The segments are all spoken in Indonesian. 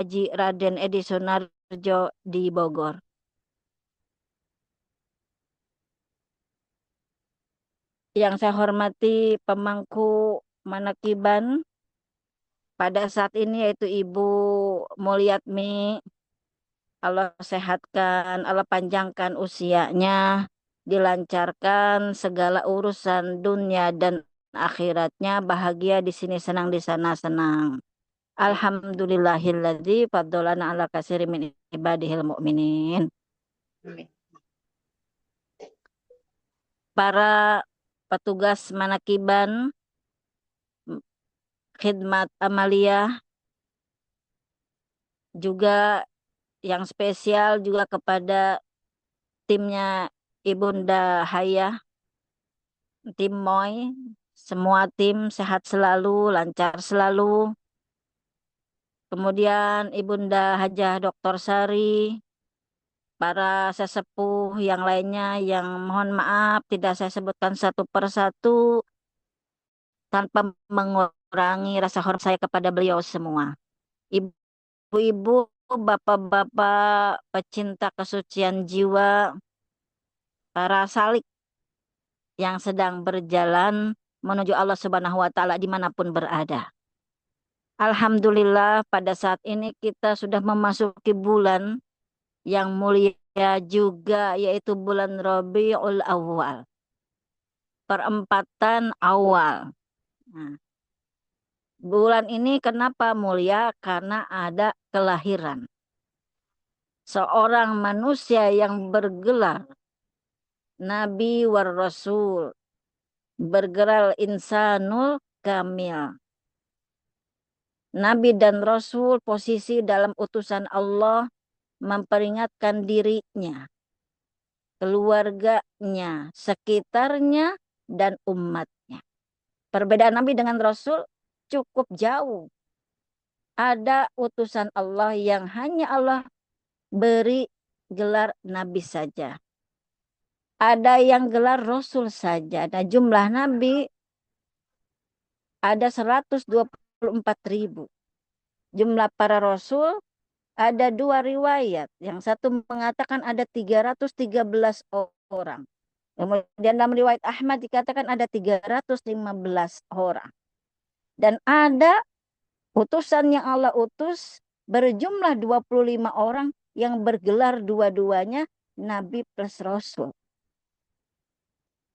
Haji Raden Edi Sunarjo di Bogor. Yang saya hormati pemangku Manakiban pada saat ini yaitu Ibu Mulyatmi. Allah sehatkan, Allah panjangkan usianya, dilancarkan segala urusan dunia dan akhiratnya, bahagia di sini, senang di sana, senang. Alhamdulillahilladzi faddalana ala katsiri min ibadihil mu'minin. Amin. Para petugas Manakiban, khidmat amaliyah, juga yang spesial juga kepada timnya Ibunda Hayah, tim Moy, semua tim sehat selalu, lancar selalu. Kemudian Ibunda Hajah Dr. Sari, para sesepuh yang lainnya yang mohon maaf tidak saya sebutkan satu persatu tanpa mengurangi rasa hormat saya kepada beliau semua. Ibu-ibu, bapak-bapak pecinta kesucian jiwa, para salik yang sedang berjalan menuju Allah Subhanahu wa taala dimanapun berada. Alhamdulillah pada saat ini kita sudah memasuki bulan yang mulia juga yaitu bulan Rabiul Awal. Perempatan awal. Nah, bulan ini kenapa mulia? Karena ada kelahiran seorang manusia yang bergelar Nabi war Rasul, bergelar insanul kamil. Nabi dan Rasul posisi dalam utusan Allah memperingatkan dirinya, keluarganya, sekitarnya, dan umatnya. Perbedaan Nabi dengan Rasul cukup jauh. Ada utusan Allah yang hanya Allah beri gelar Nabi saja. Ada yang gelar Rasul saja. Nah, jumlah Nabi ada 124.000. Jumlah para Rasul ada dua riwayat. Yang satu mengatakan ada 313 orang. Kemudian dalam riwayat Ahmad dikatakan ada 315 orang. Dan ada utusan yang Allah utus berjumlah 25 orang yang bergelar dua-duanya Nabi plus Rasul.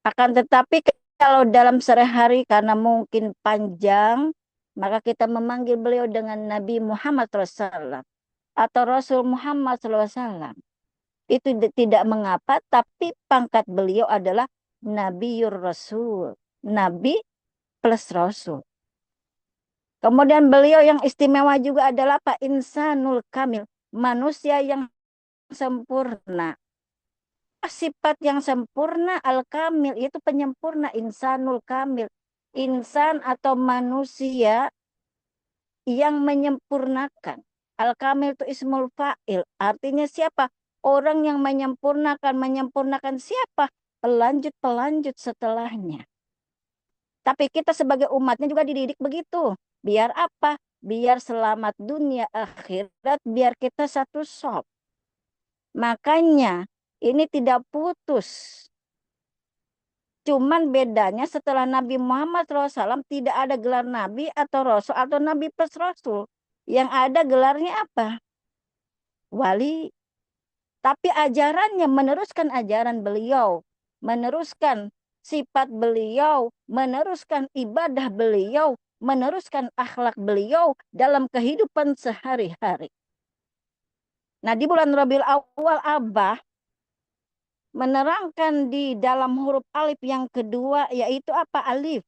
Akan tetapi kalau dalam sehari-hari karena mungkin panjang, maka kita memanggil beliau dengan Nabi Muhammad SAW atau Rasul Muhammad SAW. Itu tidak mengapa, tapi pangkat beliau adalah Nabiur Rasul, Nabi plus Rasul. Kemudian beliau yang istimewa juga adalah Pak Insanul Kamil, manusia yang sempurna. Sifat yang sempurna Al-Kamil itu penyempurna, Insanul Kamil. Insan atau manusia yang menyempurnakan. Al-Kamil itu ismul fa'il. Artinya siapa? Orang yang menyempurnakan. Menyempurnakan siapa? Pelanjut-pelanjut setelahnya. Tapi kita sebagai umatnya juga dididik begitu. Biar apa? Biar selamat dunia akhirat. Biar kita satu sop. Makanya ini tidak putus. Cuman bedanya setelah Nabi Muhammad SAW tidak ada gelar Nabi atau Rasul atau Nabi plus Rasul. Yang ada gelarnya apa? Wali. Tapi ajarannya meneruskan ajaran beliau. Meneruskan sifat beliau. Meneruskan ibadah beliau. Meneruskan akhlak beliau dalam kehidupan sehari-hari. Nah di bulan Rabiul Awal Abah menerangkan di dalam huruf alif yang kedua yaitu apa? Alif.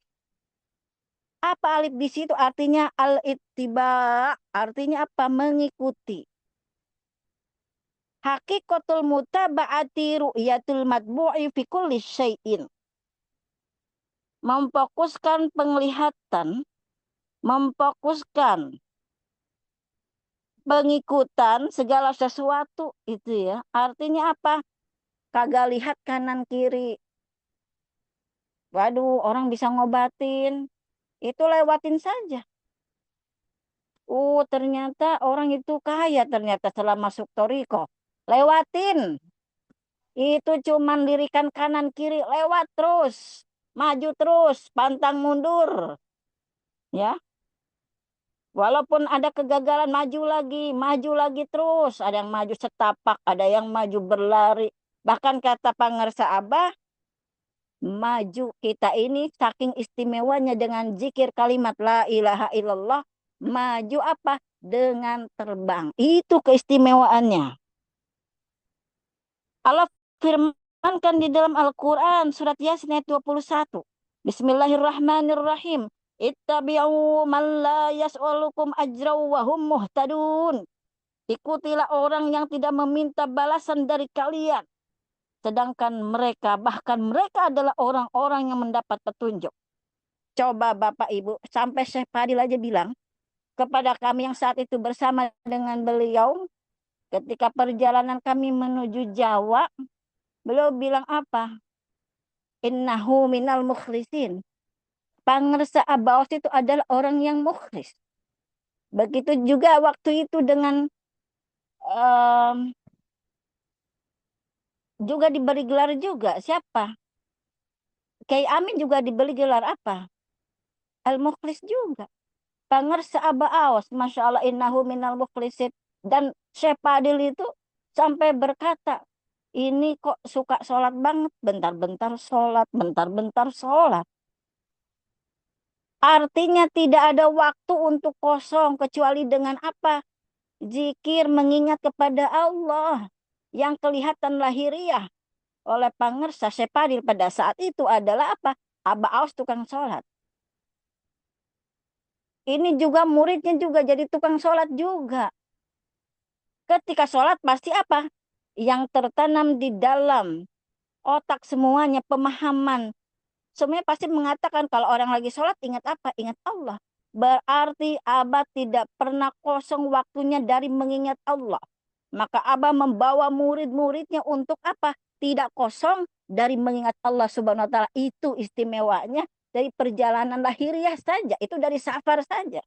Apa alif di situ? Artinya al-ittiba. Artinya apa? Mengikuti. Hakikatul mutaba'ati ru'yatul matbu'i fi kulli syai'in. Memfokuskan penglihatan, memfokuskan pengikutan segala sesuatu itu ya. Artinya apa? Kagak lihat kanan kiri. Waduh, orang bisa ngobatin. Itu lewatin saja. Ternyata orang itu kaya ternyata setelah masuk Toriko. Lewatin. Itu cuman lirikan kanan kiri, lewat terus. Maju terus, pantang mundur. Ya, walaupun ada kegagalan, maju lagi terus. Ada yang maju setapak, ada yang maju berlari. Bahkan kata Pangersa Abah, maju kita ini saking istimewanya dengan zikir kalimat la ilaha illallah. Maju apa? Dengan terbang. Itu keistimewaannya. Allah firmankan di dalam Al-Quran surat Yasin ayat 21. Bismillahirrahmanirrahim. Ittabi'u man la yas'alukum ajraw wa hum muhtadun. Ikutilah orang yang tidak meminta balasan dari kalian. Sedangkan mereka, bahkan mereka adalah orang-orang yang mendapat petunjuk. Coba Bapak Ibu, sampai Syekh Fadil aja bilang kepada kami yang saat itu bersama dengan beliau, ketika perjalanan kami menuju Jawa, beliau bilang apa? Innahu minal mukhlisin. Pangersa Abaos itu adalah orang yang mukhlis. Begitu juga waktu itu dengan um, juga diberi gelar juga. Siapa? Kiai Amin juga diberi gelar apa? Al-Mukhlis juga. Pangersa Abaos. Masya Allah innahu minal mukhlisin. Dan Syekh Fadil itu sampai berkata, ini kok suka sholat banget. Bentar-bentar sholat, bentar-bentar sholat. Artinya tidak ada waktu untuk kosong kecuali dengan apa? Zikir mengingat kepada Allah yang kelihatan lahiriah oleh Pangersa Syekh Fadil pada saat itu adalah apa? Aba Aus tukang sholat. Ini juga muridnya juga jadi tukang sholat juga. Ketika sholat pasti apa? Yang tertanam di dalam otak semuanya pemahaman. Semuanya pasti mengatakan kalau orang lagi sholat ingat apa? Ingat Allah. Berarti Abah tidak pernah kosong waktunya dari mengingat Allah. Maka Abah membawa murid-muridnya untuk apa? Tidak kosong dari mengingat Allah Subhanahu wa taala. Itu istimewanya dari perjalanan lahiriah saja, itu dari safar saja.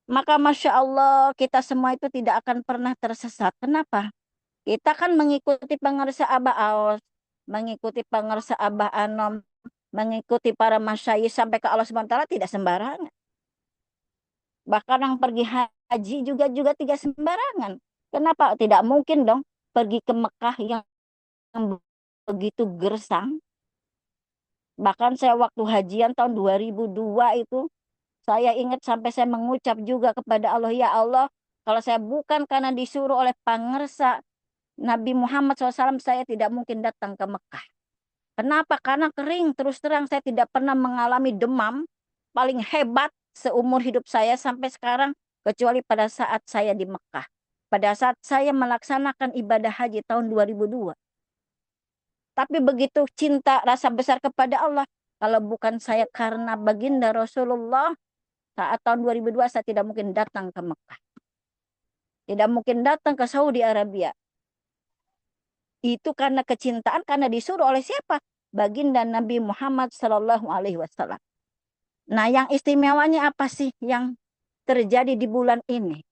Maka Masya Allah kita semua itu tidak akan pernah tersesat. Kenapa? Kita kan mengikuti pengersa Abah Aos, mengikuti pengersa Abah Anom, mengikuti para masyayikh sampai ke Allah Subhanahu wa taala tidak sembarangan. Bahkan yang pergi haji juga tidak sembarangan. Kenapa? Tidak mungkin dong pergi ke Mekah yang begitu gersang. Bahkan saya waktu hajian tahun 2002 itu, saya ingat sampai saya mengucap juga kepada Allah, ya Allah, kalau saya bukan karena disuruh oleh pangersa Nabi Muhammad SAW, saya tidak mungkin datang ke Mekah. Kenapa? Karena kering, terus terang saya tidak pernah mengalami demam paling hebat seumur hidup saya sampai sekarang, kecuali pada saat saya di Mekah. Pada saat saya melaksanakan ibadah haji tahun 2002. Tapi begitu cinta rasa besar kepada Allah, kalau bukan saya karena baginda Rasulullah, saat tahun 2002 saya tidak mungkin datang ke Mekah. Tidak mungkin datang ke Saudi Arabia. Itu karena kecintaan, karena disuruh oleh siapa? Baginda Nabi Muhammad Sallallahu Alaihi Wasallam. Nah, yang istimewanya apa sih yang terjadi di bulan ini?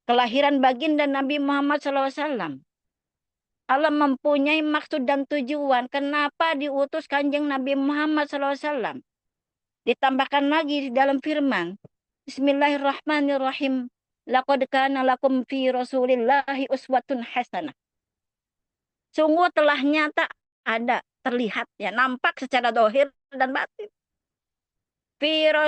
Kelahiran baginda Nabi Muhammad Sallallahu Alaihi Wasallam. Allah mempunyai maksud dan tujuan. Kenapa diutus kanjeng Nabi Muhammad SAW? Ditambahkan lagi di dalam firman. Bismillahirrahmanirrahim. Laqad kana lakum fi rasulillahi uswatun hasanah. Sungguh telah nyata ada, terlihat, ya nampak secara dohir dan batin.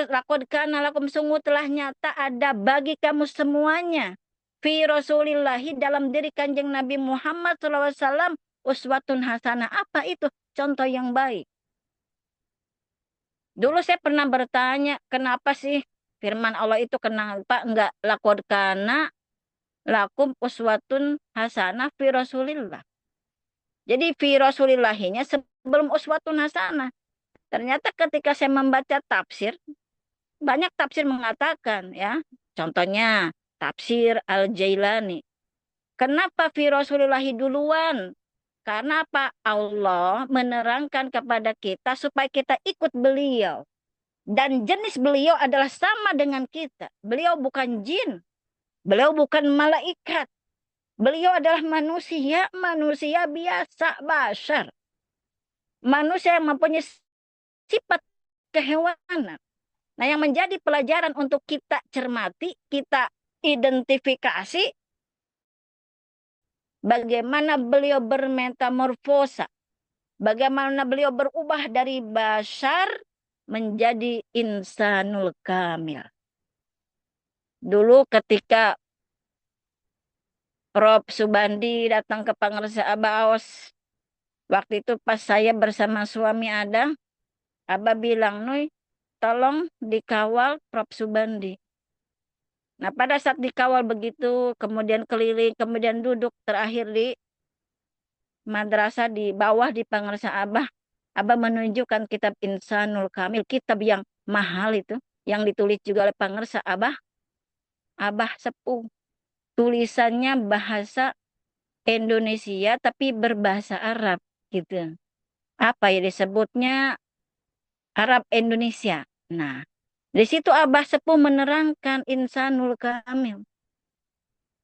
Laqad kana lakum, sungguh telah nyata ada bagi kamu semuanya. Fi rasulillahi, dalam diri kanjeng Nabi Muhammad SAW, uswatun hasanah. Apa itu? Contoh yang baik. Dulu saya pernah bertanya, kenapa sih firman Allah itu kenapa enggak laqad kana lakum uswatun hasanah fi rasulillah. Jadi fi rasulillahinya sebelum uswatun hasanah. Ternyata ketika saya membaca tafsir, banyak tafsir mengatakan ya, contohnya tafsir Al-Jailani. Kenapa fi Rasulillahi duluan? Karena apa? Allah menerangkan kepada kita supaya kita ikut beliau. Dan jenis beliau adalah sama dengan kita. Beliau bukan jin. Beliau bukan malaikat. Beliau adalah manusia, manusia biasa, bashar. Manusia yang mempunyai sifat kehewanan. Nah, yang menjadi pelajaran untuk kita cermati, kita identifikasi bagaimana beliau bermetamorfosa, bagaimana beliau berubah dari bashar menjadi insanul kamil. Dulu ketika Prof. Subandi datang ke Pangersa Abah Aos, waktu itu pas saya bersama suami ada, Abah bilang, Nuy, tolong dikawal Prof. Subandi. Nah, pada saat dikawal begitu, kemudian keliling, kemudian duduk, terakhir di madrasah di bawah di Pangersa Abah, Abah menunjukkan kitab Insanul Kamil, kitab yang mahal itu, yang ditulis juga oleh Pangersa Abah, Abah sepuh. Tulisannya bahasa Indonesia tapi berbahasa Arab gitu. Apa ya disebutnya Arab Indonesia. Nah, di situ Abah sepuh menerangkan Insanul Kamil.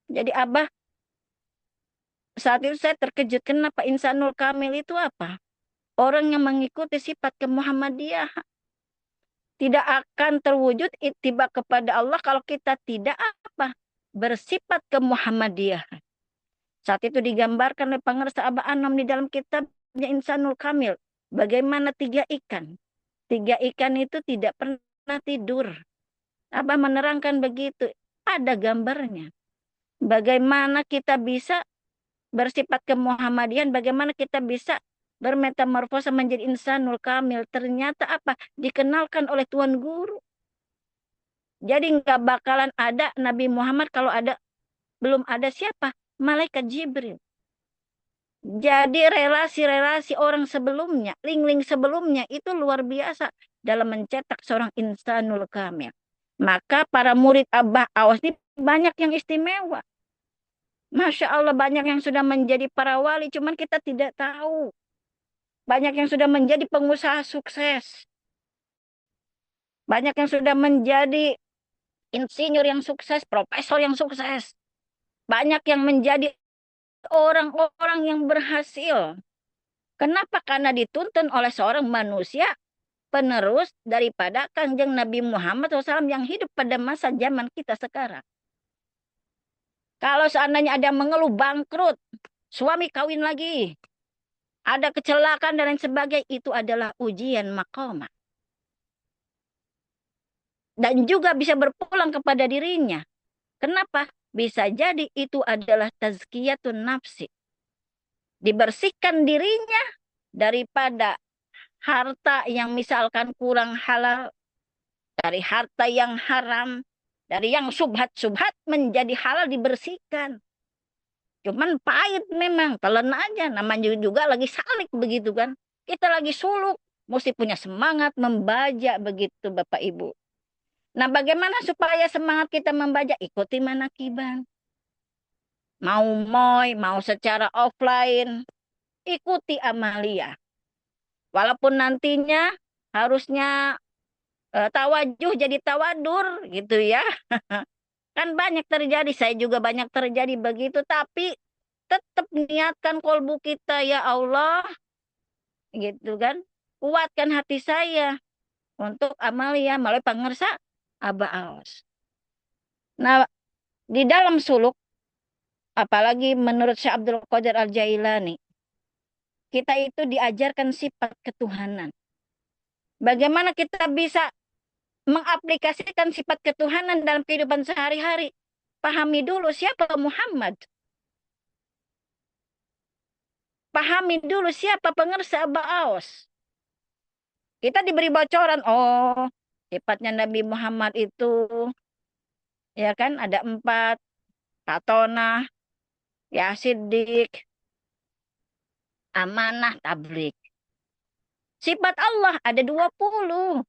Jadi Abah saat itu saya terkejut, kenapa Insanul Kamil itu apa? Orang yang mengikuti sifat kemuhammadiyah tidak akan terwujud ittiba kepada Allah kalau kita tidak apa? Bersifat kemuhammadiyah. Saat itu digambarkan oleh Pangersa Abah Anom di dalam kitabnya Insanul Kamil. Bagaimana tiga ikan. Tiga ikan itu tidak pernah tidur. Abah menerangkan begitu. Ada gambarnya. Bagaimana kita bisa bersifat kemuhammadian, bagaimana kita bisa bermetamorfosa menjadi insanul kamil. Ternyata apa? Dikenalkan oleh Tuan Guru. Jadi nggak bakalan ada Nabi Muhammad kalau ada belum ada siapa? Malaikat Jibril. Jadi relasi-relasi orang sebelumnya, link-link sebelumnya itu luar biasa dalam mencetak seorang insanul kamil. Maka para murid Abah Awas ini banyak yang istimewa. Masya Allah banyak yang sudah menjadi para wali, cuman kita tidak tahu. Banyak yang sudah menjadi pengusaha sukses. Banyak yang sudah menjadi insinyur yang sukses, profesor yang sukses. Banyak yang menjadi orang-orang yang berhasil. Kenapa? Karena dituntun oleh seorang manusia penerus daripada Kanjeng Nabi Muhammad SAW yang hidup pada masa zaman kita sekarang. Kalau seandainya ada yang mengeluh bangkrut, suami kawin lagi, ada kecelakaan dan lain sebagainya, itu adalah ujian maqamah. Dan juga bisa berpulang kepada dirinya. Kenapa? Bisa jadi itu adalah tazkiyatun nafsi. Dibersihkan dirinya daripada harta yang misalkan kurang halal, dari harta yang haram, dari yang subhat-subhat menjadi halal dibersihkan. Cuman pahit memang, telan aja. Namanya juga lagi salik begitu kan. Kita lagi suluk, mesti punya semangat membaca begitu Bapak Ibu. Nah bagaimana supaya semangat kita membaca? Ikuti manakiban. Mau moy, mau secara offline, ikuti amalia. Walaupun nantinya harusnya tawajuh jadi tawadur gitu ya. Kan banyak terjadi, saya juga banyak terjadi begitu. Tapi tetap niatkan kolbu kita ya Allah. Gitu kan. Kuatkan hati saya untuk amalia melalui Pangersa Abah Aos. Nah di dalam suluk, apalagi menurut Syekh Abdul Qadir Al-Jailani, kita itu diajarkan sifat ketuhanan. Bagaimana kita bisa mengaplikasikan sifat ketuhanan dalam kehidupan sehari-hari? Pahami dulu siapa Muhammad. Pahami dulu siapa Pangersa Abah Aos. Kita diberi bocoran, oh sifatnya Nabi Muhammad itu, ya kan, ada 4, Fatonah, ya Siddiq, amanah, tablik. Sifat Allah ada 20.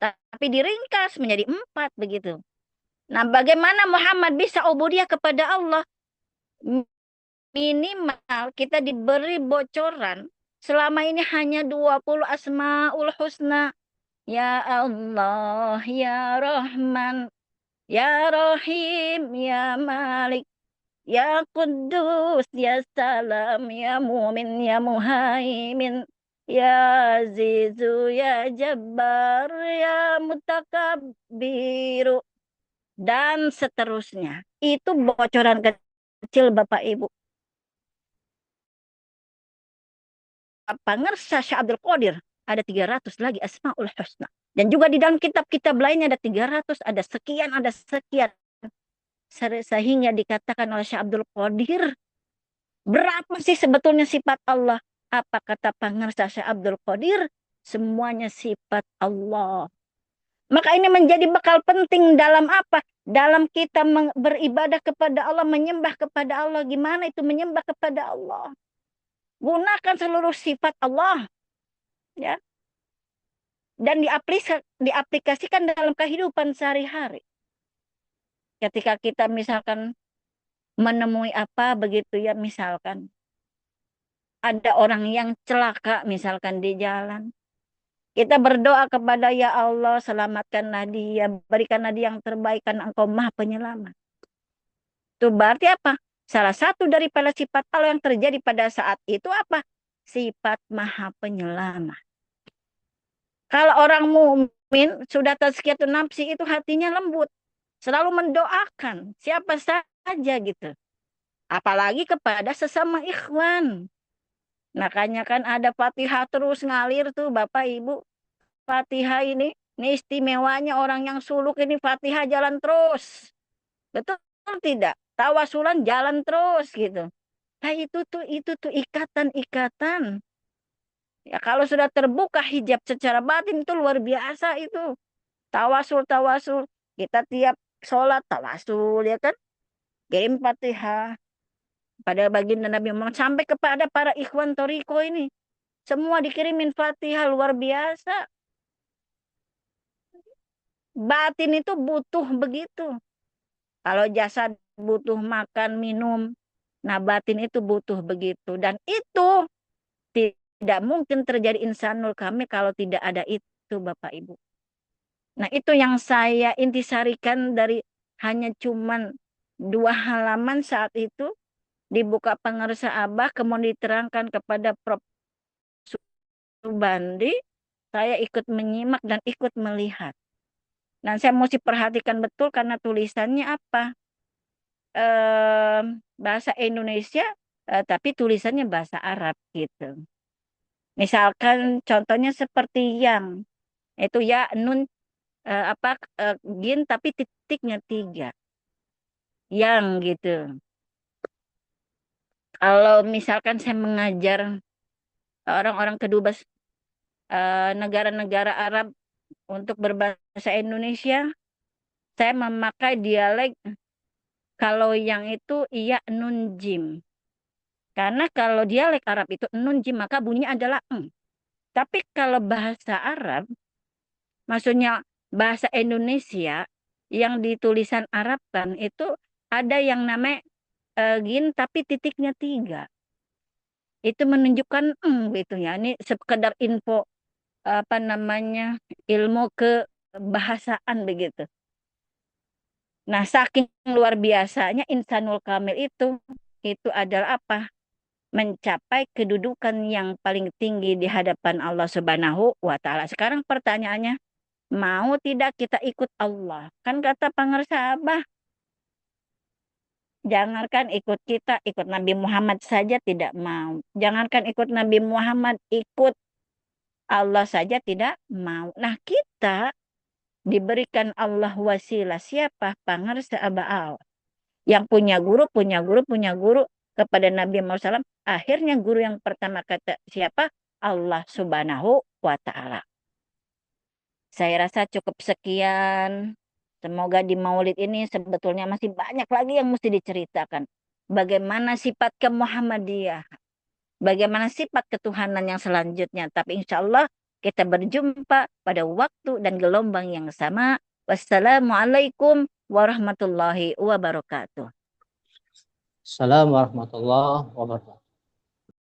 Tapi diringkas menjadi 4 begitu. Nah, bagaimana Muhammad bisa ubudiyah kepada Allah? Minimal kita diberi bocoran selama ini hanya 20 Asmaul Husna. Ya Allah, Ya Rahman, Ya Rahim, Ya Malik, Ya Kudus, Ya Salam, Ya Mumin, Ya Muhaimin, Ya Azizu, Ya Jabbar, Ya Mutakabbiru, dan seterusnya. Itu bocoran kecil Bapak Ibu. Pangersa Syekh Abdul Qadir ada 300 lagi Asmaul Husna. Dan juga di dalam kitab-kitab lainnya ada 300, ada sekian, ada sekian. Sehingga dikatakan oleh Syekh Abdul Qadir, berapa sih sebetulnya sifat Allah? Apa kata pangersa Syekh Abdul Qadir? Semuanya sifat Allah. Maka ini menjadi bekal penting dalam apa? Dalam kita beribadah kepada Allah, menyembah kepada Allah. Gimana itu menyembah kepada Allah? Gunakan seluruh sifat Allah, ya, dan diaplikasikan dalam kehidupan sehari-hari. Ketika kita misalkan menemui apa begitu ya, misalkan ada orang yang celaka misalkan di jalan. Kita berdoa kepada ya Allah, selamatkanlah dia, berikanlah dia yang terbaik karena Engkau Maha Penyelamat. Itu berarti apa? Salah satu daripada sifat Allah yang terjadi pada saat itu apa? Sifat Maha Penyelamat. Kalau orang mukmin sudah tazkiyatun nafsi itu hatinya lembut, selalu mendoakan siapa saja gitu. Apalagi kepada sesama ikhwan. Makanya kan ada Fatihah terus ngalir tuh Bapak Ibu. Fatihah ini istimewanya orang yang suluk ini Fatihah jalan terus. Betul tidak? Tawasulan jalan terus gitu. Nah itu tuh ikatan-ikatan. Ya kalau sudah terbuka hijab secara batin itu luar biasa itu. Tawasul. Kita tiap sholat tawasul ya kan. Kirim Fatihah pada baginda Nabi Muhammad sampai kepada para ikhwan Toriko ini. Semua dikirimin Fatihah luar biasa. Batin itu butuh begitu. Kalau jasad butuh makan, minum. Nah batin itu butuh begitu. Dan itu tidak mungkin terjadi insanul kamil kalau tidak ada itu Bapak Ibu. Nah itu yang saya intisarikan dari hanya cuman 2 halaman saat itu. Dibuka pengersa Abah, kemudian diterangkan kepada Prof. Subandi. Saya ikut menyimak dan ikut melihat. Dan saya mesti perhatikan betul karena tulisannya apa? Bahasa Indonesia, tapi tulisannya bahasa Arab gitu. Misalkan contohnya seperti yang itu ya nun gin tapi titiknya 3. Yang gitu. Kalau misalkan saya mengajar orang-orang kedubes negara-negara Arab untuk berbahasa Indonesia, saya memakai dialek kalau yang itu iya nun jim. Karena kalau dialek Arab itu nun jim maka bunyinya adalah eng. Tapi kalau bahasa Arab, maksudnya bahasa Indonesia yang ditulisan Arab kan itu ada yang namanya gin tapi titiknya 3. Itu menunjukkan gitu ya. Ini sekedar info apa namanya ilmu kebahasaan begitu. Nah, saking luar biasanya insanul kamil itu adalah apa? Mencapai kedudukan yang paling tinggi di hadapan Allah Subhanahu wa taala. Sekarang pertanyaannya, mau tidak kita ikut Allah? Kan kata pangersa Abah, jangankan ikut kita, ikut Nabi Muhammad saja tidak mau. Jangankan ikut Nabi Muhammad, ikut Allah saja tidak mau. Nah, kita diberikan Allah wasilah siapa? Pangersa Abah. Yang punya guru kepada Nabi Muhammad SAW. Akhirnya guru yang pertama kata siapa? Allah Subhanahu wa Ta'ala. Saya rasa cukup sekian. Semoga di Maulid ini sebetulnya masih banyak lagi yang mesti diceritakan. Bagaimana sifat kemuhammadiyah. Bagaimana sifat ketuhanan yang selanjutnya. Tapi insya Allah kita berjumpa pada waktu dan gelombang yang sama. Wassalamualaikum warahmatullahi wabarakatuh. Assalamualaikum warahmatullahi wabarakatuh.